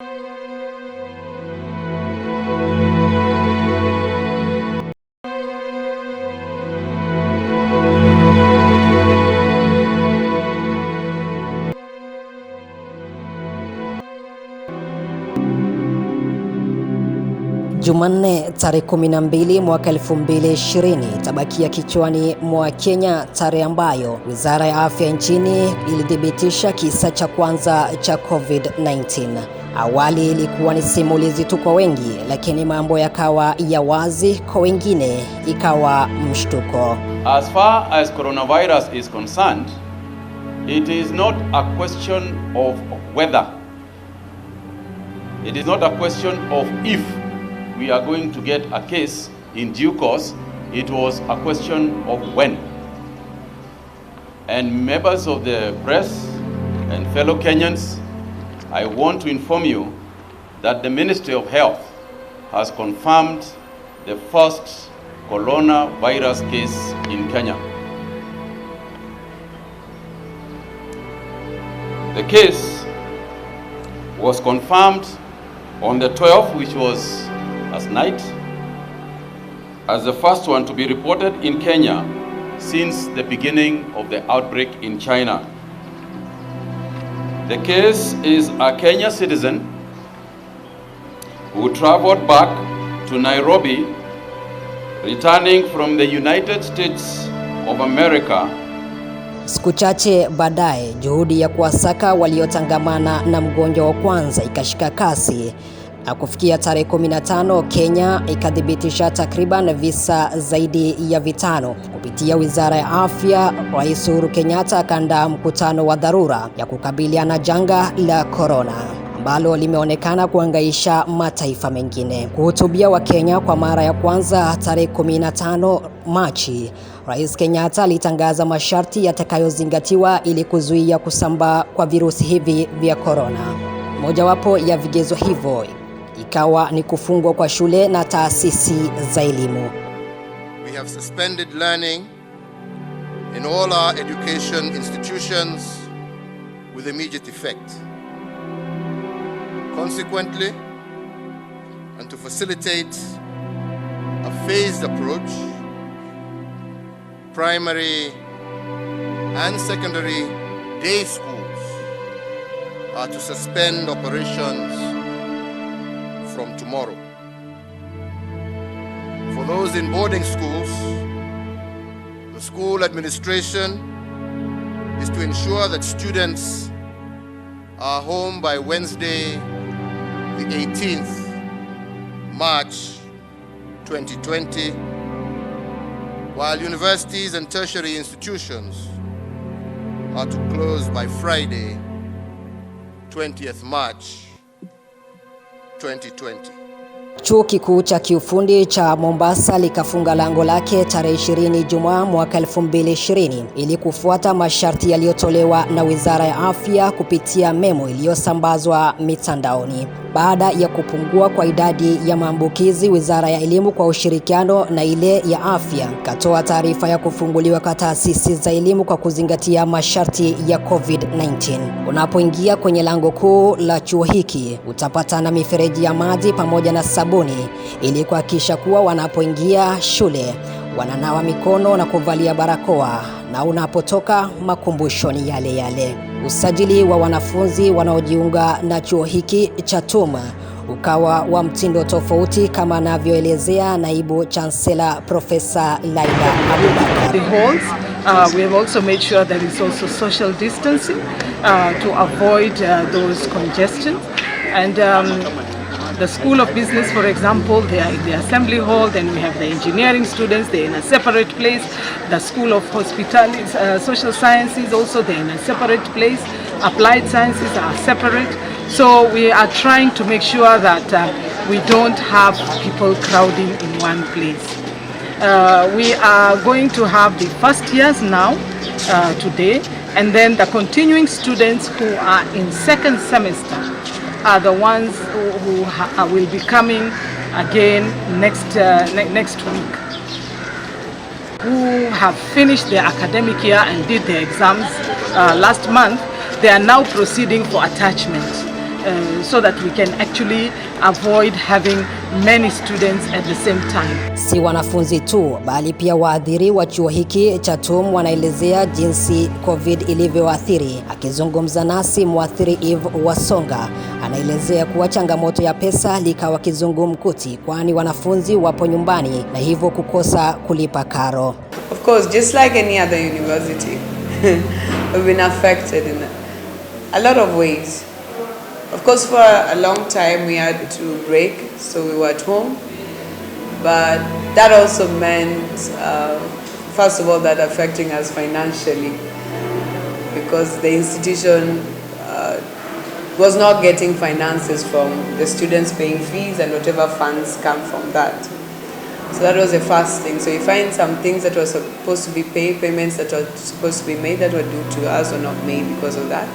Jumanne tarehe 12 mwaka 2020 tabakia kichwani mwa Kenya, tarehe ambayo Wizara ya Afya nchini ilithibitisha kisa cha kwanza cha COVID-19. Awali ilikuwa ni simulizi tu kwa wengi, lakini mambo yakawa ya wazi kwa wengine, ikawa mshtuko. As far as coronavirus is concerned, it is not a question of whether. It is not a question of if we are going to get a case in due course. It was a question of when. And members of the press and fellow Kenyans, I want to inform you that the Ministry of Health has confirmed the first coronavirus case in Kenya. The case was confirmed on the 12th, which was last night, as the first one to be reported in Kenya since the beginning of the outbreak in China. The case is a Kenya citizen who traveled back to Nairobi, returning from the United States of America. Siku chache baadaye, juhudi ya kuwasaka waliotangamana na mgonjwa wa kwanza ikashika kasi. Na kufikia tarehe 15, Kenya ikadhibitisha takriban visa zaidi ya 5. Kupitia Wizara ya Afya, Rais Uhuru Kenyatta akaandaa mkutano wa dharura ya kukabiliana na janga la corona ambalo limeonekana kuhangaisha mataifa mengine. Kuhutubia wa Kenya kwa mara ya kwanza tarehe 15 Machi, Rais Kenyatta alitangaza masharti yatakayozingatiwa ili kuzuia kusambaa kwa virusi hivi vya corona. Mojawapo ya vigezo hivyo ikawa ni kufungwa kwa shule na taasisi za elimu. We have suspended learning in all our education institutions with immediate effect. Consequently, and to facilitate a phased approach, primary and secondary day schools are to suspend operations from tomorrow. For those in boarding schools, the school administration is to ensure that students are home by Wednesday, the 18th March 2020, while universities and tertiary institutions are to close by Friday, 20th March 2020. Chuo Kikuu cha Kiufundi cha Mombasa likafunga lango lake tarehe 20 Ijumaa mwaka 2020 ili kufuata masharti yaliyotolewa na Wizara ya Afya kupitia memo iliyosambazwa mitandaoni. Baada ya kupungua kwa idadi ya maambukizi, Wizara ya Elimu kwa ushirikiano na ile ya Afya katoa taarifa ya kufunguliwa kwa taasisi za elimu kwa kuzingatia masharti ya COVID-19. Unapoingia kwenye lango kuu la chuo hiki, utapata na mifereji ya maji pamoja na sabuni ili kuhakikisha kuwa wanapoingia shule wananawa mikono na kuvalia barakoa, na unapotoka makumbusho ni yale yale. Usajili wa wanafunzi wanaojiunga na chuo hiki cha TUMA ukawa wa mtindo tofauti, kama anavyoelezea naibu chancellor Profesa Laila Abubakar. The halls, we have also made sure there is also social distancing to avoid those congestion. And the School of Business, for example, they are in the assembly hall. Then we have the engineering students, they're in a separate place. The School of Hospitality, Social Sciences also, they're in a separate place. Applied Sciences are separate. So we are trying to make sure that we don't have people crowding in one place. We are going to have the first years now, today, and then the continuing students who are in second semester are the ones who will be coming again next week, who have finished their academic year and did their exams last month. They are now proceeding for attachment. so that we can actually avoid having many students at the same time. Si wanafunzi tu bali pia waadhiri wa chuo hiki cha TUM wanaelezea jinsi COVID ilivyoathiri. Akizungumza nasi mwathiri Eve Wasonga anaelezea kuwa changamoto ya pesa likawa kizungumkuti, kwani wanafunzi wapo nyumbani na hivyo kukosa kulipa karo. Of course, just like any other university, we've been affected in a lot of ways. Of course, for a long time we had to break, so we were at home. But that also meant, first of all, that affecting us financially, because the institution was not getting finances from the students paying fees and whatever funds come from that. So that was the first thing. So you find some things that were supposed to be paid, payments that were supposed to be made that were due to us were not made because of that.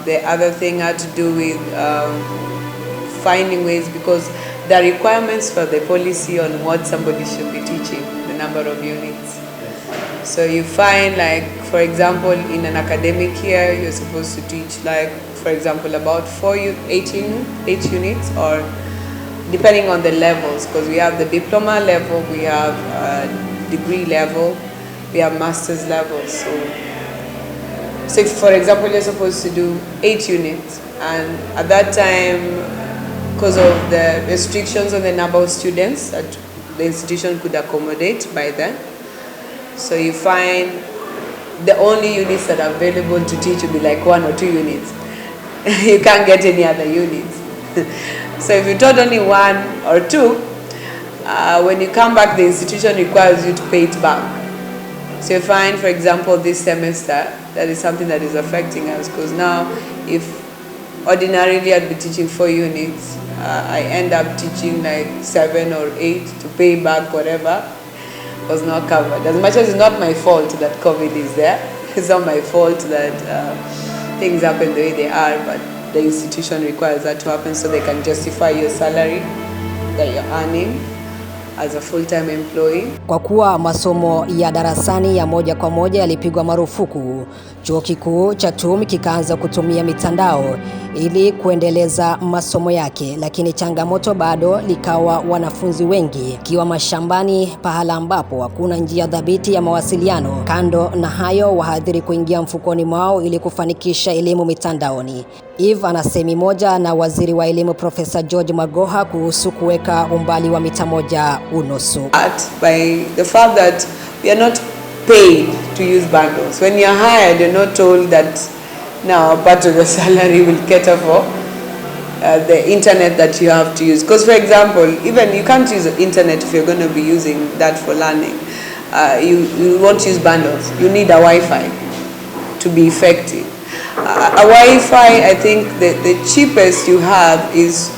The other thing had to do with finding ways, because there are requirements for the policy on what somebody should be teaching, the number of units. So you find, like, for example, in an academic year, you're supposed to teach, like, for example, about 8 units, or depending on the levels, because we have the diploma level, we have degree level, we have master's level. So if, for example, you're supposed to do 8 units, and at that time, because of the restrictions on the number of students that the institution could accommodate by then, so you find the only units that are available to teach will be like 1 or 2 units. You can't get any other units. So if you taught only 1 or 2, when you come back, the institution requires you to pay it back. So you find, for example, this semester, that is something that is affecting us, because now if ordinarily I'd be teaching 4 units, I end up teaching like 7 or 8 to pay back whatever was not covered. As much as it's not my fault that COVID is there, it's not my fault that things happen the way they are, but the institution requires that to happen so they can justify your salary that you're earning as a full-time employee. Kwa kuwa masomo ya darasani ya moja kwa moja yalipigwa marufuku, chuo kikuu cha TUM kikaanza kutumia mitandao ili kuendeleza masomo yake, lakini changamoto bado likawa wanafunzi wengi kiwa mashambani, pahala ambapo hakuna njia dhabiti ya mawasiliano. Kando na hayo, wahadhiri kuingia mfukoni mwao ili kufanikisha elimu mitandaoni. Eve anasemi moja na waziri wa elimu Profesa George Magoha kuhusu kuweka umbali wa mita 1.5. By the fact that we are not paid to use bundles. When you're hired, you're not told that now part of the salary will cater for the internet that you have to use. Because, for example, even you can't use the internet if you're going to be using that for learning. You won't use bundles. You need a Wi-Fi to be effective. A Wi-Fi, I think the cheapest you have is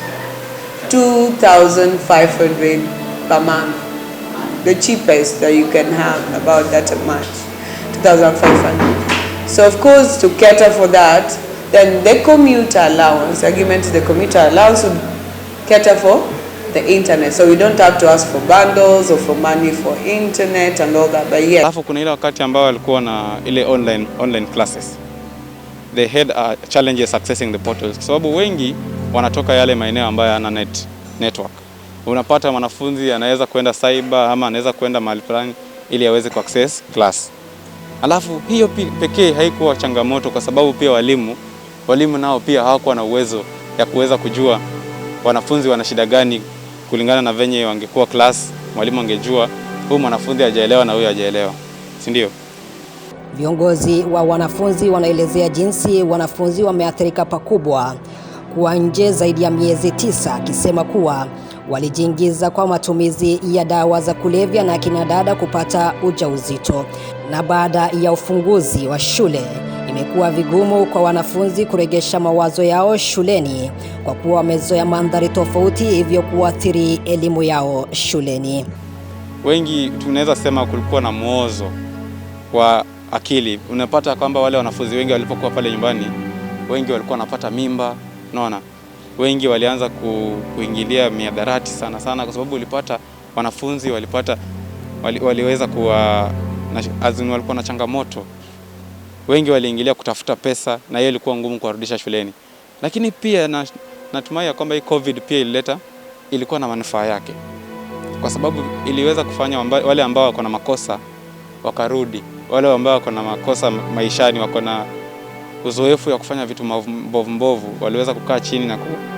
2,500 per month. The cheapest that you can have, about that much, 2,500. So of course, to cater for that, then the commuter allowance, argument the commuter allowance would cater for the internet. So we don't have to ask for bundles or for money for internet and all that. But yeah. Alafu kuna ile wakati ambao walikuwa na ile online classes. They had challenges accessing the portals. Kwa sababu wengi wanatoka yale maeneo ambayo yana network. Unapata mwanafunzi anaweza kwenda cyber ama anaweza kwenda mahali fulani ili aweze kuaccess class. Alafu hiyo pekee haikuwa changamoto, kwa sababu pia walimu nao pia hawakuwa na uwezo ya kuweza kujua wanafunzi wana shida gani kulingana na venye wangekuwa class. Mwalimu angejua huyu mwanafunzi hajaelewa na huyu hajaelewa, si ndio? Viongozi wa wanafunzi wanaelezea jinsi wanafunzi wameathirika pakubwa kuwa nje zaidi ya miezi 9, akisema kuwa walijiingiza kwa matumizi ya dawa za kulevya na kina dada kupata ujauzito. Na baada ya ufunguzi wa shule, imekuwa vigumu kwa wanafunzi kuregesha mawazo yao shuleni kwa kuwa wamezoea mandhari tofauti, hivyo kuathiri elimu yao shuleni. Wengi tunaweza sema kulikuwa na muozo wa akili. Unapata kwamba wale wanafunzi wengi walipokuwa pale nyumbani, wengi walikuwa wanapata mimba, unaona. Wengi walianza kuingilia mihadarati sana kwa sababu ulipata wanafunzi waliweza kuwa azini walikuwa na changamoto. Wengi waliingilia kutafuta pesa na hiyo ilikuwa ngumu kuwarudisha shuleni. Lakini pia natumai ya kwamba hii COVID pia ilikuwa na manufaa yake, kwa sababu iliweza kufanya wale ambao wako na makosa wakarudi, wale ambao wako na makosa maishani, wako na uzoefu ya kufanya vitu mbovu waliweza kukaa chini na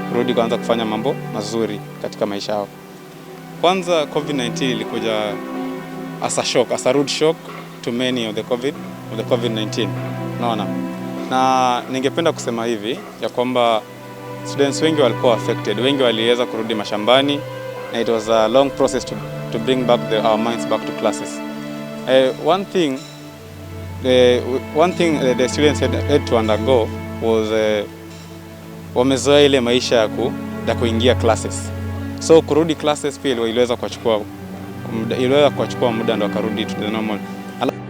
kurudi kuanza kufanya mambo mazuri katika maisha yao. Kwanza COVID-19 ilikuja as a rude shock to many of the COVID-19. Naona. Na ningependa kusema hivi ya kwamba students wengi walikuwa affected, wengi waliweza kurudi mashambani, and it was a long process to bring back our minds back to classes. One thing the students had to undergo was wamezoea ile maisha ya kuingia classes. So kurudi classes pia iliweza kuchukua muda ndio karudi to the normal.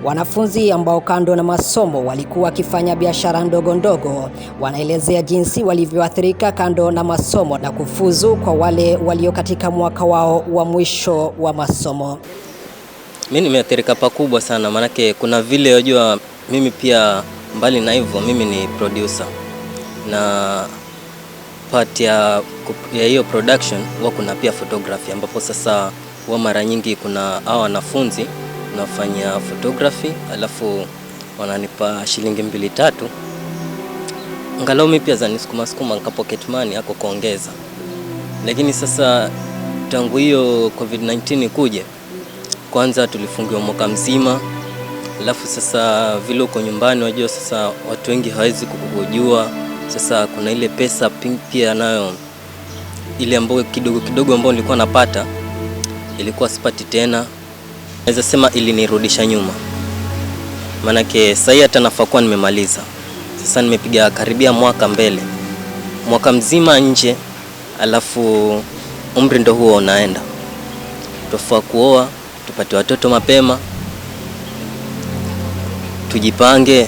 Wanafunzi ambao kando na masomo walikuwa wakifanya biashara ndogo ndogo wanaelezea jinsi walivyoathirika kando na masomo na kufuzu kwa wale walio katika mwaka wao wa mwisho wa masomo. Mimi nimeathirika pakubwa sana, manake kuna vile unajua mimi pia mbali na hivyo mimi ni producer, na part ya hiyo production huwa kuna pia photography, ambapo sasa huwa mara nyingi kuna hao wanafunzi nafanya photography alafu wananipa shilingi 2-3 angalau mimi pia zanisukuma nika pocket money yako kuongeza. Lakini sasa tangu hiyo COVID-19 kuje, kwanza tulifungiwa mwaka mzima, alafu sasa vile uko nyumbani wajua sasa watu wengi hawezi kukujua. Sasa kuna ile pesa pia nayo ile ambayo kidogo ambayo nilikuwa napata ilikuwa sipati tena. Naweza sema ilinirudisha nyuma, manake sasa hata nafaa kuwa nimemaliza. Sasa nimepiga karibia mwaka mbele, mwaka mzima nje, alafu umri ndo huo unaenda. Tufaa kuoa, tupate watoto mapema, tujipange.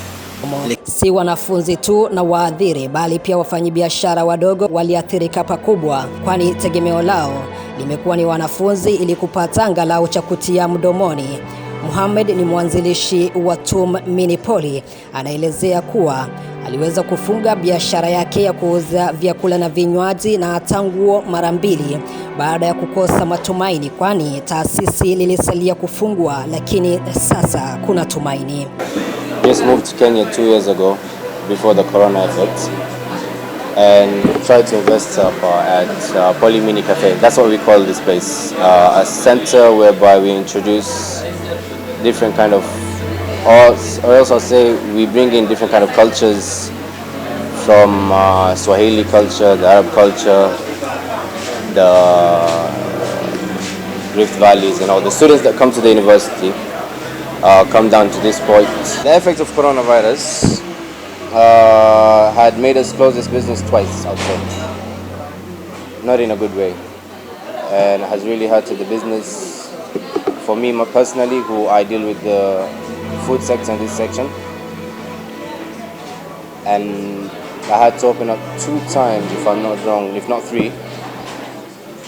Si wanafunzi tu na waadhiri, bali pia wafanyabiashara wadogo waliathirika pakubwa, kwani tegemeo lao limekuwa ni wanafunzi ili kupata angalau cha kutia mdomoni. Muhammad ni mwanzilishi wa TUM Minipoli, anaelezea kuwa aliweza kufunga biashara yake ya kuuza vyakula na vinywaji na hata nguo mara 2 baada ya kukosa matumaini, kwani taasisi lilisalia kufungwa, lakini sasa kuna tumaini. Just moved to Kenya 2 years ago before the corona effect, and tried to invest at Poly Mini Cafe. That's what we call this place, a center whereby we introduce different kind of, or also say we bring in different kind of cultures from Swahili culture, the Arab culture, the Rift Valleys, and all the students that come to the university come down to this point. The effect of coronavirus had made us close this business twice, I would say. Not in a good way, and has really hurted the business. For me personally, who I deal with the food sector in this section, and I had to open up 2 times, if I'm not wrong, if not 3.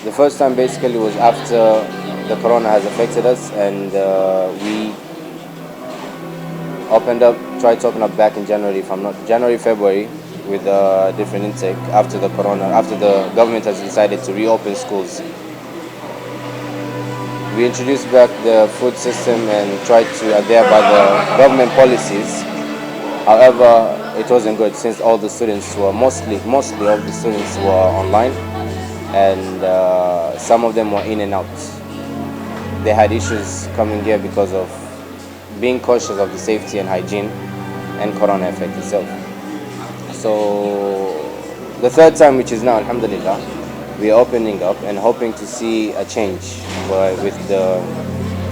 The first time basically was after the corona has affected us, and we tried to open up back in January, February, with a different intake after the corona, after the government has decided to reopen schools. We introduced back the food system and tried to adhere by the government policies. However, it wasn't good since all the students were, mostly all the students were online, and some of them were in and out. They had issues coming here because of being cautious of the safety and hygiene and corona effect itself. So the third time, which is now, alhamdulillah, we are opening up and hoping to see a change with the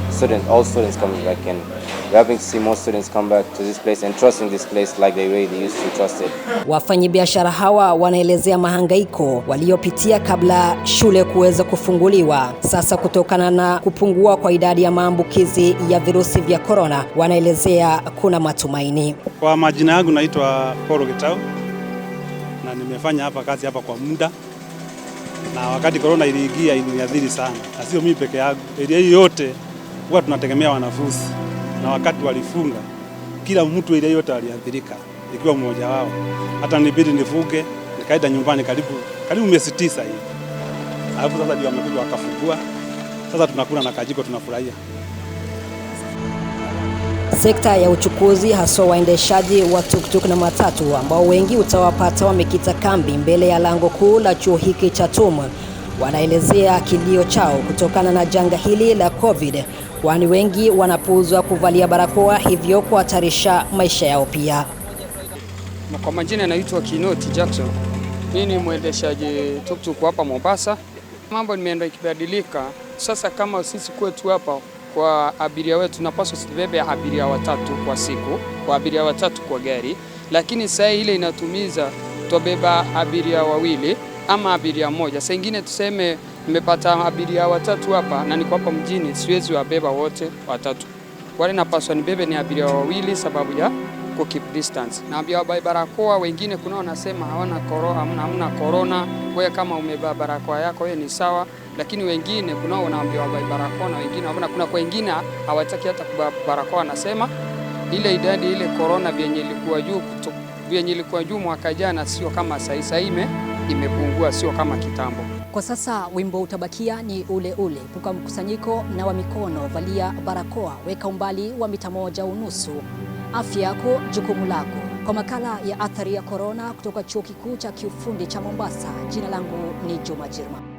students, all students coming back in. We're hoping to see more students come back to this place and trusting this place like they really used to trust it. Wafanyabiashara hawa wanaelezea mahangaiko waliopitia kabla shule kuweza kufunguliwa. Sasa kutokana na kupungua kwa idadi ya maambukizi ya virusi vya corona, wanaelezea kuna matumaini. Kwa majina yangu naitwa Paul Gitau, na nimefanya hapa kazi hapa kwa muda. Na wakati corona iliingia iliniadhiri sana. Na sio mimi peke yangu. Area hii yote huwa tunategemea wanafunzi. Na wakati walifunga, kila mtu ile yote aliathirika, ikiwa mmoja wao. Hata nibidi nifunge nikaenda nyumbani karibu miezi 9 hivi. Alafu sasa ndio wamekuja wakafungua. Sasa tunakula na kajiko, tunafurahia. Sekta ya uchukuzi haswa waendeshaji wa tuktuk na matatu ambao wengi utawapata wamekita kambi mbele ya lango kuu la chuo hiki cha TUM wanaelezea kilio chao kutokana na janga hili la COVID, kwani wengi wanapuuzwa kuvalia barakoa, hivyo kuhatarisha maisha yao pia. Kwa majina naitwa Kinoti Jackson. Mimi ni mwendeshaji tuktuk hapa Mombasa. Mambo nimeenda ikibadilika. Sasa kama sisi kwetu hapa kwa abiria wetu tunapaswa tubebe abiria 3 kwa siku, kwa abiria 3 kwa gari, lakini sasa ile inatumiza tubeba abiria 2 ama abiria 1. Sasa ingine tuseme nimepata abiria 3 hapa na niko hapa mjini, siwezi wabeba wote 3. Wale napaswa nibebe ni abiria 2 sababu ya ku keep distance. Naambia wabae barakoa, wengine kuna wanasema hawana corona, hamna corona, wewe kama umebeba barakoa yako wewe ni sawa, lakini wengine kuna wanaambia wabae barakoa na wengine hamna. Kuna kwa wengine hawataki hata kubeba barakoa, anasema ile idadi ile corona vyenye ilikuwa juu mwaka jana sio kama sasa imepungua, sio kama kitambo. Kwa sasa wimbo utabakia ni ule ule: epuka mkusanyiko, nawa mikono, valia barakoa, weka umbali wa mita 1.5. Afya yako jukumu lako. Kwa makala ya Athari ya Corona kutoka Chuo Kikuu cha Kiufundi cha Mombasa, jina langu ni Juma Jirma.